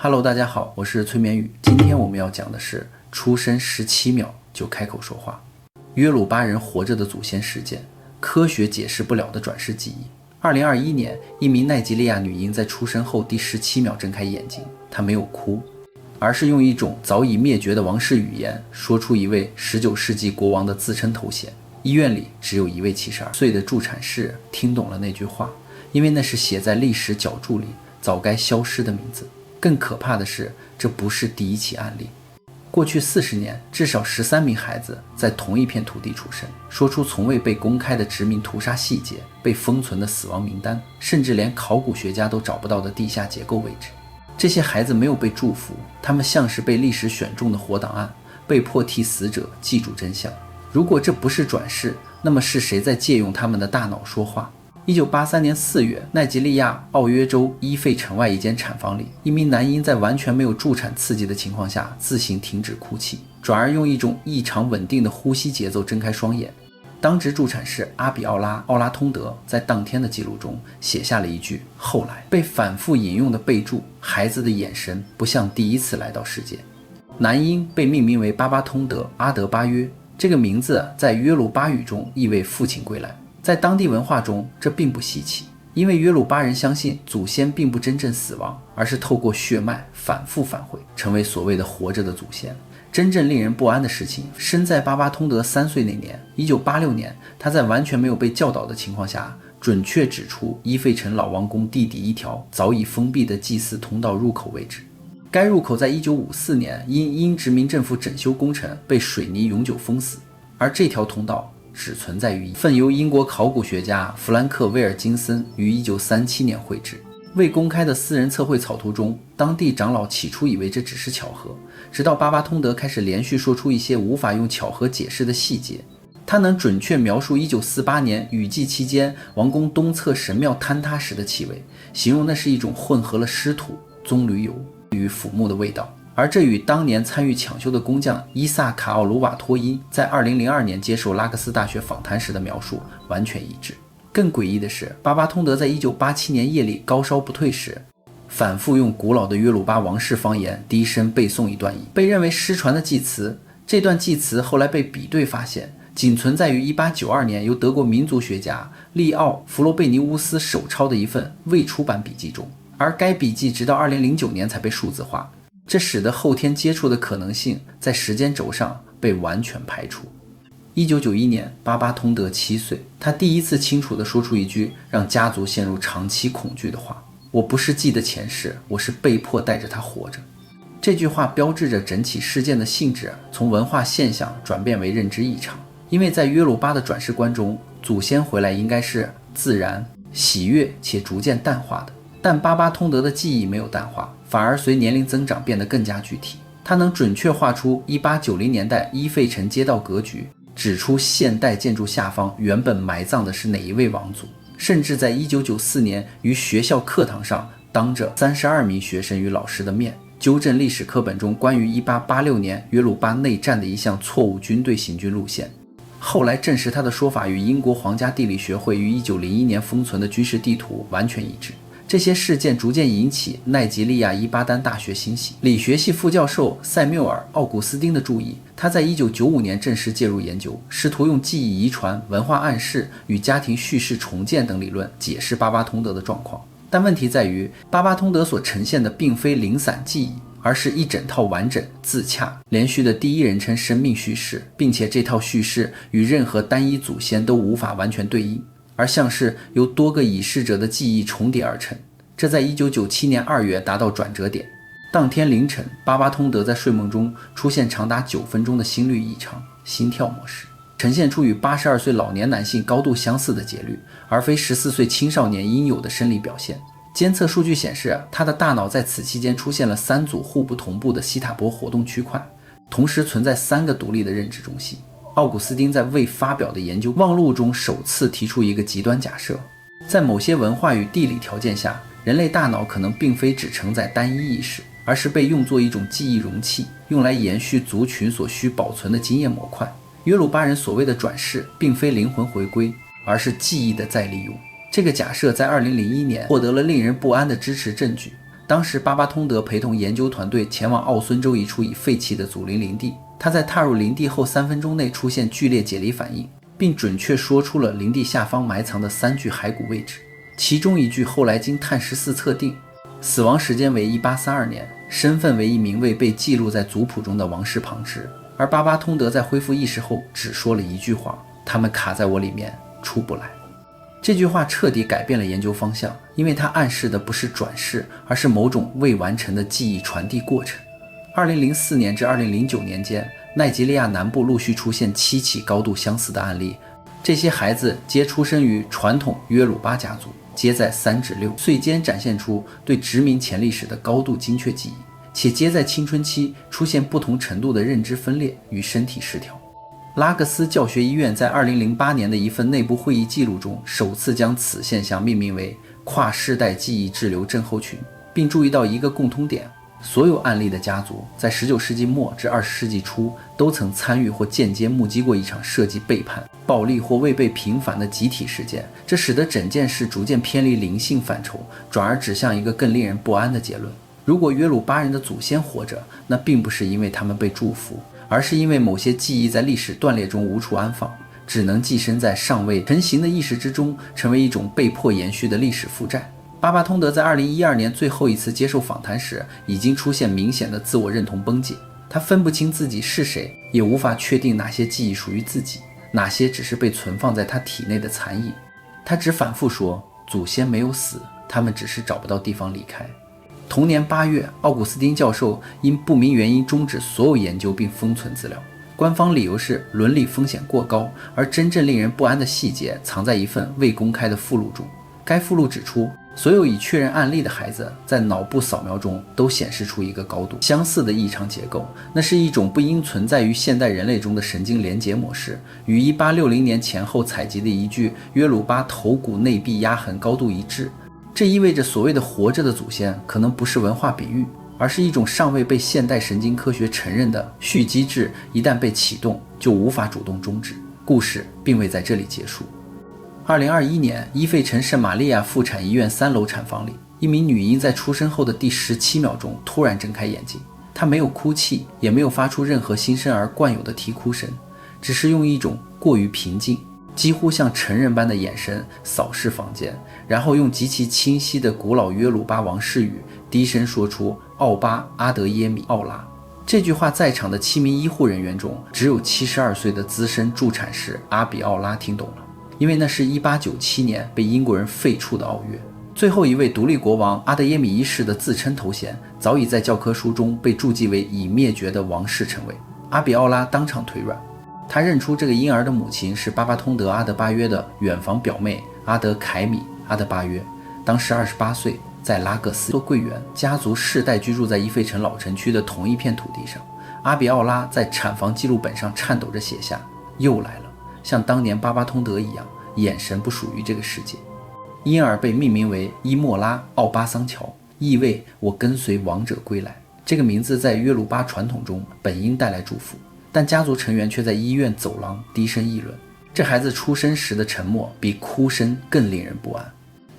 Hello， 大家好，我是催眠语。今天我们要讲的是出生17秒就开口说话，约鲁巴人活着的祖先事件，科学解释不了的转世记忆。2021年，一名奈及利亚女婴在出生后第17秒睁开眼睛，她没有哭，而是用一种早已灭绝的王室语言说出一位19世纪国王的自称头衔。医院里只有一位72岁的助产士听懂了那句话，因为那是写在历史脚注里早该消失的名字。更可怕的是，这不是第一起案例。过去40年，至少13名孩子在同一片土地出生，说出从未被公开的殖民屠杀细节、被封存的死亡名单，甚至连考古学家都找不到的地下结构位置。这些孩子没有被祝福，他们像是被历史选中的活档案，被迫替死者记住真相。如果这不是转世，那么是谁在借用他们的大脑说话？1983年4月，奈及利亚奥约州伊费城外一间产房里，一名男婴在完全没有助产刺激的情况下自行停止哭泣，转而用一种异常稳定的呼吸节奏睁开双眼。当值助产士阿比奥拉通德在当天的记录中写下了一句后来被反复引用的备注：孩子的眼神不像第一次来到世界。男婴被命名为巴巴通德阿德巴约，这个名字在约鲁巴语中意味父亲归来。在当地文化中，这并不稀奇，因为约鲁巴人相信祖先并不真正死亡，而是透过血脉反复返回，成为所谓的活着的祖先。真正令人不安的事情，身在巴巴通德3岁那年，1986年，他在完全没有被教导的情况下，准确指出伊费城老王宫地底一条早已封闭的祭祀通道入口位置。该入口在1954年因英殖民政府整修工程被水泥永久封死，而这条通道只存在于份由英国考古学家弗兰克·威尔金森于1937年绘制。未公开的私人测绘草图中，当地长老起初以为这只是巧合，直到巴巴通德开始连续说出一些无法用巧合解释的细节。他能准确描述1948年雨季期间王宫东侧神庙坍塌时的气味，形容那是一种混合了湿土、棕榈油与腐木的味道。而这与当年参与抢修的工匠伊萨卡奥鲁瓦托因在2002年接受拉克斯大学访谈时的描述完全一致。更诡异的是，巴巴通德在1987年夜里高烧不退时，反复用古老的约鲁巴王室方言低声背诵一段被认为失传的祭词。这段祭词后来被比对发现，仅存在于1892年由德国民族学家利奥·弗罗贝尼乌斯手抄的一份未出版笔记中，而该笔记直到2009年才被数字化。这使得后天接触的可能性在时间轴上被完全排除。1991年，巴巴通德7岁，他第一次清楚地说出一句让家族陷入长期恐惧的话：我不是记得前世，我是被迫带着他活着。这句话标志着整起事件的性质从文化现象转变为认知异常，因为在约鲁巴的转世观中，祖先回来应该是自然、喜悦且逐渐淡化的。但巴巴通德的记忆没有淡化，反而随年龄增长变得更加具体。他能准确画出1890年代伊费城街道格局，指出现代建筑下方原本埋葬的是哪一位王族，甚至在1994年于学校课堂上当着32名学生与老师的面，纠正历史课本中关于1886年约鲁巴内战的一项错误军队行军路线。后来证实他的说法与英国皇家地理学会于1901年封存的军事地图完全一致。这些事件逐渐引起奈及利亚伊巴丹大学欣喜，理学系副教授塞缪尔·奥古斯丁的注意，他在1995年正式介入研究，试图用记忆遗传、文化暗示与家庭叙事重建等理论解释巴巴通德的状况。但问题在于，巴巴通德所呈现的并非零散记忆，而是一整套完整、自洽、连续的第一人称生命叙事，并且这套叙事与任何单一祖先都无法完全对应，而像是由多个已逝者的记忆重叠而成。这在1997年2月达到转折点。当天凌晨，巴巴通德在睡梦中出现长达9分钟的心率异常，心跳模式呈现出与82岁老年男性高度相似的节律，而非14岁青少年应有的生理表现。监测数据显示，他的大脑在此期间出现了3组互不同步的西塔波活动区块，同时存在3个独立的认知中心。奥古斯丁在未发表的研究望录中首次提出一个极端假设，在某些文化与地理条件下，人类大脑可能并非只承载单一意识，而是被用作一种记忆容器，用来延续族群所需保存的经验模块。约鲁巴人所谓的转世并非灵魂回归，而是记忆的再利用。这个假设在2001年获得了令人不安的支持证据，当时巴巴通德陪同研究团队前往奥孙州一处已废弃的祖林林地，他在踏入林地后3分钟内出现剧烈解离反应，并准确说出了林地下方埋藏的3具骸骨位置，其中1具后来经碳14测定，死亡时间为1832年，身份为一名未被记录在族谱中的王室旁支。而巴巴通德在恢复意识后只说了1句话：他们卡在我里面出不来。这句话彻底改变了研究方向，因为它暗示的不是转世，而是某种未完成的记忆传递过程。2004年至2009年间，奈及利亚南部陆续出现7起高度相似的案例，这些孩子皆出生于传统约鲁巴家族，皆在3至6岁间展现出对殖民前历史的高度精确记忆，且皆在青春期出现不同程度的认知分裂与身体失调。拉各斯教学医院在2008年的一份内部会议记录中首次将此现象命名为跨世代记忆滞留症候群，并注意到一个共通点：所有案例的家族在19世纪末至20世纪初都曾参与或间接目击过一场涉及背叛、暴力或未被平反的集体事件，这使得整件事逐渐偏离灵性范畴，转而指向一个更令人不安的结论：如果约鲁巴人的祖先活着，那并不是因为他们被祝福，而是因为某些记忆在历史断裂中无处安放，只能寄生在尚未成型的意识之中，成为一种被迫延续的历史负债。巴巴通德在2012年最后一次接受访谈时，已经出现明显的自我认同崩解，他分不清自己是谁，也无法确定哪些记忆属于自己，哪些只是被存放在他体内的残影。他只反复说，祖先没有死，他们只是找不到地方离开。同年8月，奥古斯丁教授因不明原因终止所有研究并封存资料，官方理由是伦理风险过高，而真正令人不安的细节藏在一份未公开的附录中。该附录指出，所有已确认案例的孩子在脑部扫描中都显示出一个高度相似的异常结构，那是一种不应存在于现代人类中的神经连结模式，与1860年前后采集的一具约鲁巴头骨内壁压痕高度一致。这意味着所谓的活着的祖先可能不是文化比喻，而是一种尚未被现代神经科学承认的续机制，一旦被启动就无法主动终止。故事并未在这里结束。2021年，伊费城圣玛利亚妇产医院3楼产房里，一名女婴在出生后的第17秒钟突然睁开眼睛，她没有哭泣，也没有发出任何新生儿惯有的啼哭声，只是用一种过于平静，几乎像成人般的眼神扫视房间，然后用极其清晰的古老约鲁巴王室语低声说出奥巴阿德耶米奥拉。这句话在场的7名医护人员中，只有72岁的资深助产士阿比奥拉听懂了，因为那是1897年被英国人废黜的奥约。最后一位独立国王阿德耶米一世的自称头衔早已在教科书中被注记为已灭绝的王室称谓。阿比奥拉当场腿软，他认出这个婴儿的母亲是巴巴通德阿德巴约的远房表妹阿德凯米阿德巴约，当时28岁，在拉各斯做柜员，家族世代居住在伊费城老城区的同一片土地上。阿比奥拉在产房记录本上颤抖着写下：又来了，像当年巴巴通德一样，眼神不属于这个世界。婴儿被命名为伊莫拉·奥巴桑乔，意味我跟随王者归来。这个名字在约鲁巴传统中本应带来祝福，但家族成员却在医院走廊低声议论。这孩子出生时的沉默比哭声更令人不安。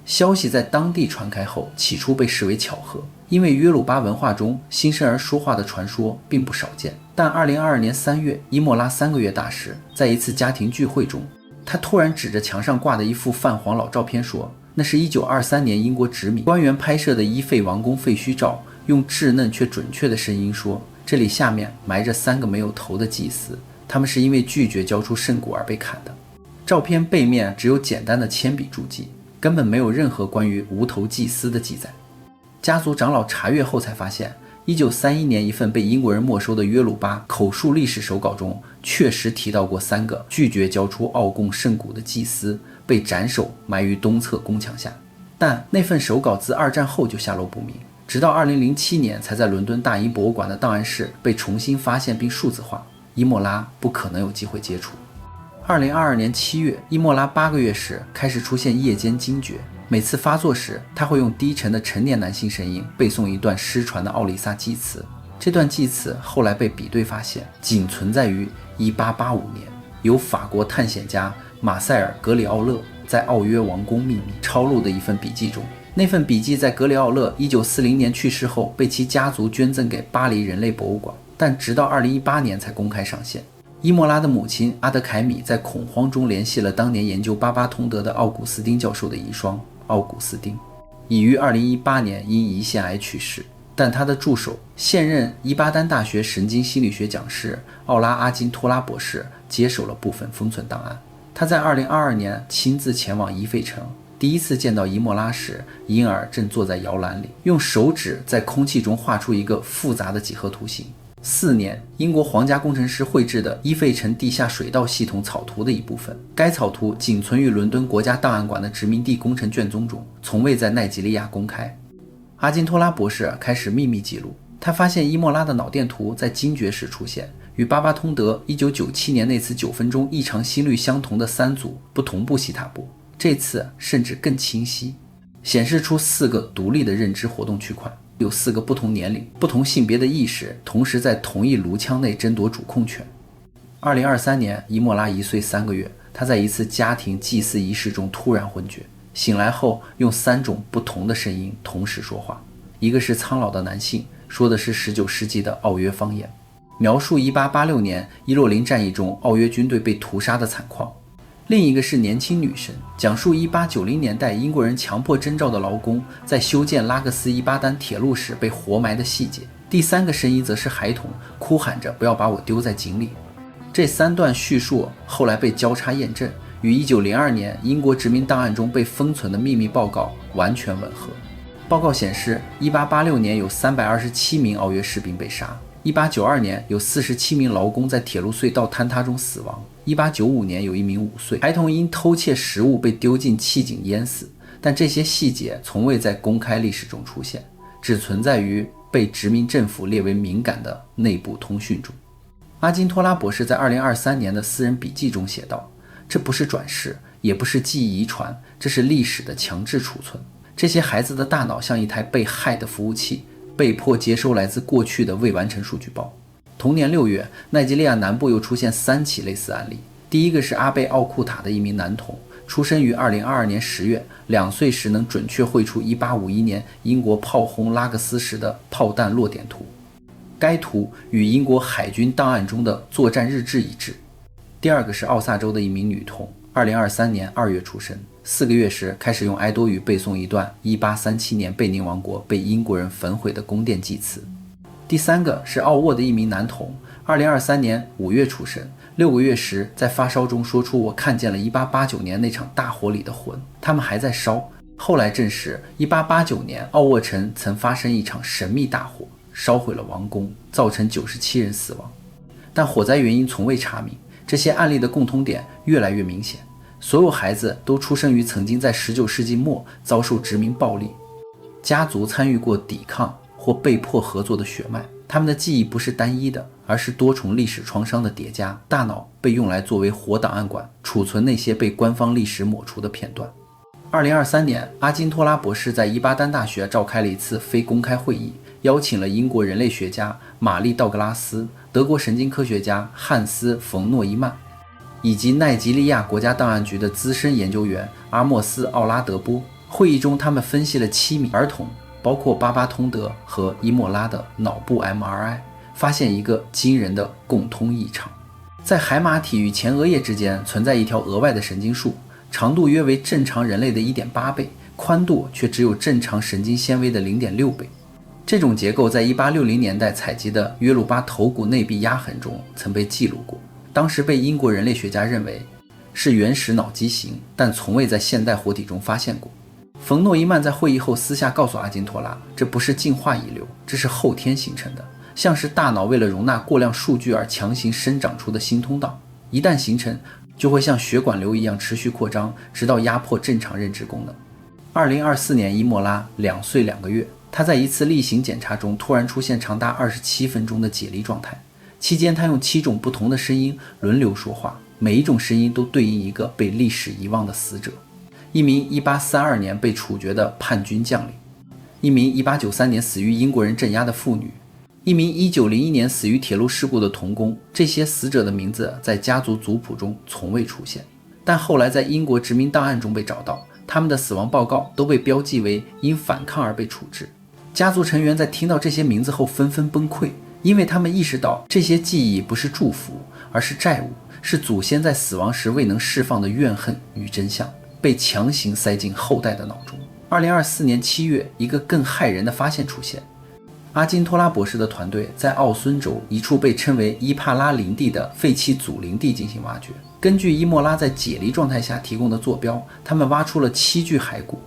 消息在当地传开后，起初被视为巧合，因为约鲁巴文化中新生儿说话的传说并不少见。但2022年3月，伊莫拉3个月大时，在一次家庭聚会中，他突然指着墙上挂的一幅泛黄老照片说，那是1923年英国殖民官员拍摄的伊费王宫废墟照，用稚嫩却准确的声音说，这里下面埋着3个没有头的祭司，他们是因为拒绝交出圣骨而被砍的。照片背面只有简单的铅笔注记，根本没有任何关于无头祭司的记载。家族长老查阅后才发现，1931年一份被英国人没收的约鲁巴口述历史手稿中确实提到过3个拒绝交出奥贡圣骨的祭司被斩首埋于东侧宫墙下，但那份手稿自2战后就下落不明，直到2007年才在伦敦大英博物馆的档案室被重新发现并数字化。伊莫拉不可能有机会接触。2022年7月，伊莫拉8个月时开始出现夜间惊厥，每次发作时，他会用低沉的成年男性声音背诵一段失传的奥利萨祭词。这段祭词后来被比对发现，仅存在于1885年，由法国探险家马塞尔·格里奥勒在奥约王宫秘密抄录的一份笔记中。那份笔记在格里奥勒1940年去世后被其家族捐赠给巴黎人类博物馆，但直到2018年才公开上线。伊莫拉的母亲阿德凯米在恐慌中联系了当年研究巴巴通德的奥古斯丁教授的遗孀奥古斯丁，已于2018年因胰腺癌去世，但他的助手现任伊巴丹大学神经心理学讲师奥拉阿金托拉博士接手了部分封存档案。他在2022年亲自前往伊费城，第一次见到伊莫拉时，婴儿正坐在摇篮里，用手指在空气中画出一个复杂的几何图形。4年，英国皇家工程师绘制的伊费城地下水道系统草图的一部分，该草图仅存于伦敦国家档案馆的殖民地工程卷宗中，从未在奈及利亚公开。阿金托拉博士开始秘密记录，他发现伊莫拉的脑电图在惊厥时出现，与巴巴通德1997年那次9分钟异常心率相同的3组不同步西塔波，这次甚至更清晰，显示出4个独立的认知活动区块，有4个不同年龄、不同性别的意识同时在同一颅腔内争夺主控权。2023年，伊莫拉1岁3个月，他在一次家庭祭祀仪式中突然昏厥，醒来后用3种不同的声音同时说话，一个是苍老的男性，说的是19世纪的奥约方言，描述1886年伊洛林战役中奥约军队被屠杀的惨况；另一个是年轻女神，讲述1890年代英国人强迫征召的劳工在修建拉各斯伊巴丹铁路时被活埋的细节；第3个声音则是孩童哭喊着不要把我丢在井里。这3段叙述后来被交叉验证，与1902年英国殖民档案中被封存的秘密报告完全吻合。报告显示，1886年有327名奥约士兵被杀，1892年有47名劳工在铁路隧道坍塌中死亡，1895年有1名5岁孩童因偷窃食物被丢进气井淹死，但这些细节从未在公开历史中出现，只存在于被殖民政府列为敏感的内部通讯中。阿金托拉博士在2023年的私人笔记中写道，这不是转世，也不是记忆遗传，这是历史的强制储存。这些孩子的大脑像一台被害的服务器，被迫接收来自过去的未完成数据包。同年6月，奈及利亚南部又出现3起类似案例。第一个是阿贝奥库塔的一名男童，出生于2022年10月，2岁时能准确绘出1851年英国炮轰拉各斯时的炮弹落点图，该图与英国海军档案中的作战日志一致。第二个是奥萨州的一名女童，2023年2月出生，4个月时开始用埃多语背诵一段1837年贝宁王国被英国人焚毁的宫殿祭词。第3个是奥沃的一名男童，2023年5月出生，6个月时在发烧中说出我看见了1889年那场大火里的魂，他们还在烧。后来证实1889年奥沃城曾发生一场神秘大火，烧毁了王宫，造成97人死亡，但火灾原因从未查明。这些案例的共通点越来越明显，所有孩子都出生于曾经在19世纪末遭受殖民暴力，家族参与过抵抗或被迫合作的血脉，他们的记忆不是单一的，而是多重历史创伤的叠加。大脑被用来作为活档案馆，储存那些被官方历史抹除的片段。2023年，阿金托拉博士在伊巴丹大学召开了一次非公开会议，邀请了英国人类学家玛丽·道格拉斯、德国神经科学家汉斯·冯诺依曼，以及奈及利亚国家档案局的资深研究员阿莫斯·奥拉德波。会议中，他们分析了7名儿童，包括巴巴通德和伊莫拉的脑部 MRI， 发现一个惊人的共通异常：在海马体与前额叶之间存在一条额外的神经束，长度约为正常人类的 1.8 倍，宽度却只有正常神经纤维的 0.6 倍。这种结构在1860年代采集的约鲁巴头骨内壁压痕中曾被记录过，当时被英国人类学家认为是原始脑畸形，但从未在现代活体中发现过。冯诺依曼在会议后私下告诉阿金托拉，这不是进化遗留，这是后天形成的，像是大脑为了容纳过量数据而强行生长出的新通道，一旦形成就会像血管瘤一样持续扩张，直到压迫正常认知功能。2024年，伊莫拉2岁2个月，他在一次例行检查中突然出现长达27分钟的解离状态，期间他用7种不同的声音轮流说话，每一种声音都对应一个被历史遗忘的死者：一名1842年被处决的叛军将领，一名1893年死于英国人镇压的妇女，一名1901年死于铁路事故的童工。这些死者的名字在家族族谱中从未出现，但后来在英国殖民档案中被找到，他们的死亡报告都被标记为因反抗而被处置。家族成员在听到这些名字后纷纷崩溃，因为他们意识到这些记忆不是祝福，而是债务，是祖先在死亡时未能释放的怨恨与真相，被强行塞进后代的脑中。2024年7月，一个更骇人的发现出现。阿金托拉博士的团队在奥孙州一处被称为伊帕拉林地的废弃祖林地进行挖掘。根据伊莫拉在解离状态下提供的坐标，他们挖出了7具骸骨，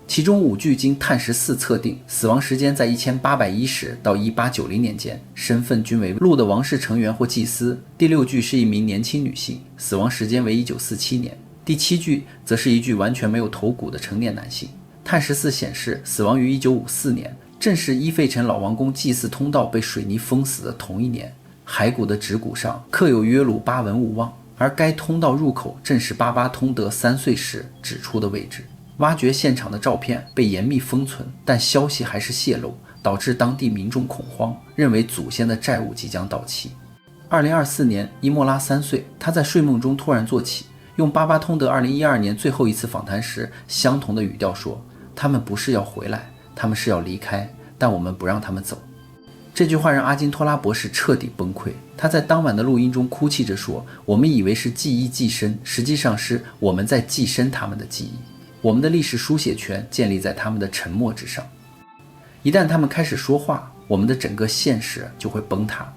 其中5具经碳14测定，死亡时间在1810到1890年间，身份均为路的王室成员或祭司。第6具是一名年轻女性，死亡时间为1947年。第7具则是一具完全没有头骨的成年男性，碳14显示死亡于1954年，正是伊费城老王宫祭祀通道被水泥封死的同一年。骸骨的指骨上刻有约鲁巴文勿忘，而该通道入口正是巴巴通德3岁时指出的位置。挖掘现场的照片被严密封存，但消息还是泄露，导致当地民众恐慌，认为祖先的债务即将到期。2024年，伊莫拉3岁，他在睡梦中突然坐起，用巴巴通德2012年最后一次访谈时相同的语调说：“他们不是要回来，他们是要离开，但我们不让他们走。”这句话让阿金托拉博士彻底崩溃。他在当晚的录音中哭泣着说：“我们以为是记忆寄生，实际上是我们在寄生他们的记忆。我们的历史书写权建立在他们的沉默之上。一旦他们开始说话，我们的整个现实就会崩塌。”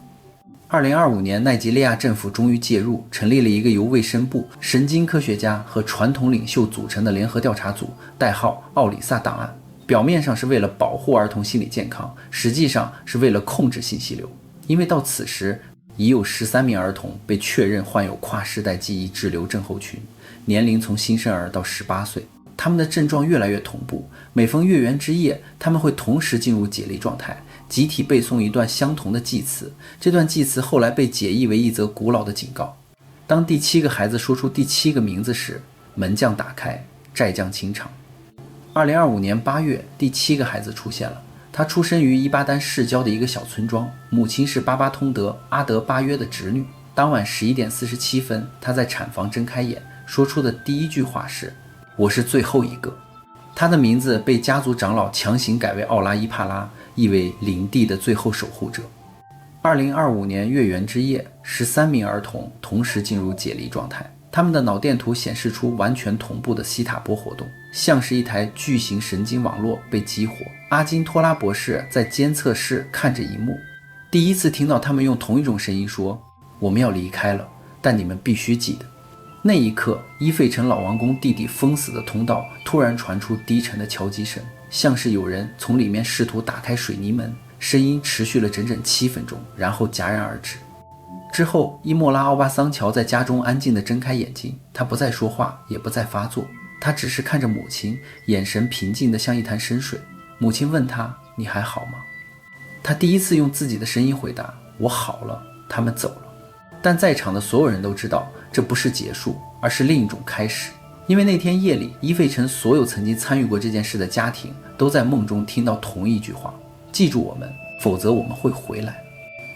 2025年，奈及利亚政府终于介入，成立了一个由卫生部、神经科学家和传统领袖组成的联合调查组，代号奥里萨档案。表面上是为了保护儿童心理健康，实际上是为了控制信息流。因为到此时，已有13名儿童被确认患有跨世代记忆滞留症候群，年龄从新生儿到18岁。他们的症状越来越同步，每逢月圆之夜，他们会同时进入解离状态，集体背诵一段相同的祭词。这段祭词后来被解译为一则古老的警告。当第7个孩子说出第7个名字时，门将打开，债将清偿。2025年8月，第7个孩子出现了。他出生于伊巴丹市郊的一个小村庄，母亲是巴巴通德阿德巴约的侄女。当晚11点47分，他在产房睁开眼，说出的第一句话是：“我是最后一个。”他的名字被家族长老强行改为奥拉伊帕拉，意为林地的最后守护者。2025年月圆之夜，13名儿童同时进入解离状态，他们的脑电图显示出完全同步的西塔波活动，像是一台巨型神经网络被激活。阿金托拉博士在监测室看着一幕，第一次听到他们用同一种声音说：“我们要离开了，但你们必须记得。”那一刻，伊费城老王宫地底封死的通道突然传出低沉的敲击声，像是有人从里面试图打开水泥门，声音持续了整整7分钟，然后戛然而止。之后，伊莫拉奥巴桑乔在家中安静地睁开眼睛，他不再说话，也不再发作，他只是看着母亲，眼神平静得像一潭深水。母亲问他：“你还好吗？”他第一次用自己的声音回答：“我好了，他们走了。”但在场的所有人都知道，这不是结束，而是另一种开始。因为那天夜里，伊费城所有曾经参与过这件事的家庭都在梦中听到同一句话：“记住我们，否则我们会回来。”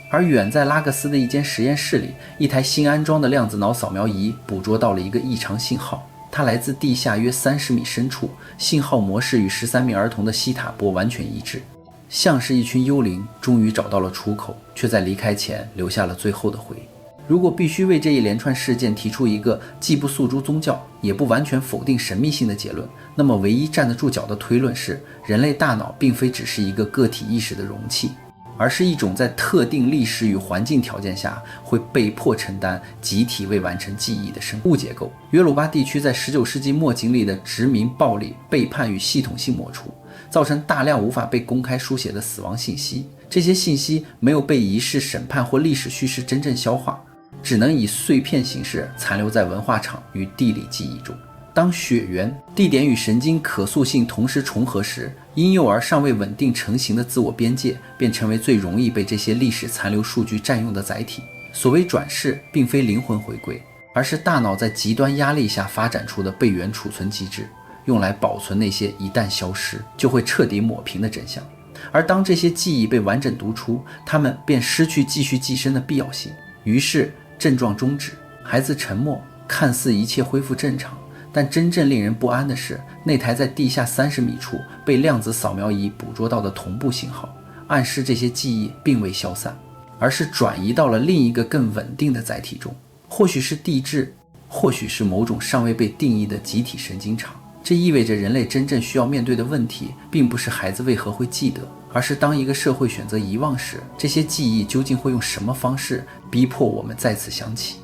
而远在拉各斯的一间实验室里，一台新安装的量子脑扫描仪捕捉到了一个异常信号，它来自地下约30米深处，信号模式与13名儿童的西塔波完全一致，像是一群幽灵终于找到了出口，却在离开前留下了最后的回忆。如果必须为这一连串事件提出一个既不诉诸宗教，也不完全否定神秘性的结论，那么唯一站得住脚的推论是，人类大脑并非只是一个个体意识的容器，而是一种在特定历史与环境条件下会被迫承担集体未完成记忆的生物结构。约鲁巴地区在19世纪末经历的殖民暴力、背叛与系统性抹除，造成大量无法被公开书写的死亡信息。这些信息没有被仪式审判或历史叙事真正消化，只能以碎片形式残留在文化场与地理记忆中。当血缘、地点与神经可塑性同时重合时，婴幼儿尚未稳定成型的自我边界便成为最容易被这些历史残留数据占用的载体。所谓转世，并非灵魂回归，而是大脑在极端压力下发展出的备源储存机制，用来保存那些一旦消失就会彻底抹平的真相。而当这些记忆被完整读出，它们便失去继续寄生的必要性。于是症状终止，孩子沉默，看似一切恢复正常，但真正令人不安的是，那台在地下30米处被量子扫描仪捕捉到的同步信号，暗示这些记忆并未消散，而是转移到了另一个更稳定的载体中，或许是地质，或许是某种尚未被定义的集体神经场。这意味着人类真正需要面对的问题，并不是孩子为何会记得，而是当一个社会选择遗忘时，这些记忆究竟会用什么方式逼迫我们再次想起。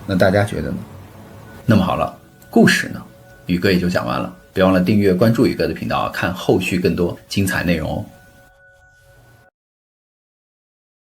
那大家觉得呢？那么好了，故事呢，宇哥也就讲完了。别忘了订阅关注宇哥的频道，看后续更多精彩内容哦。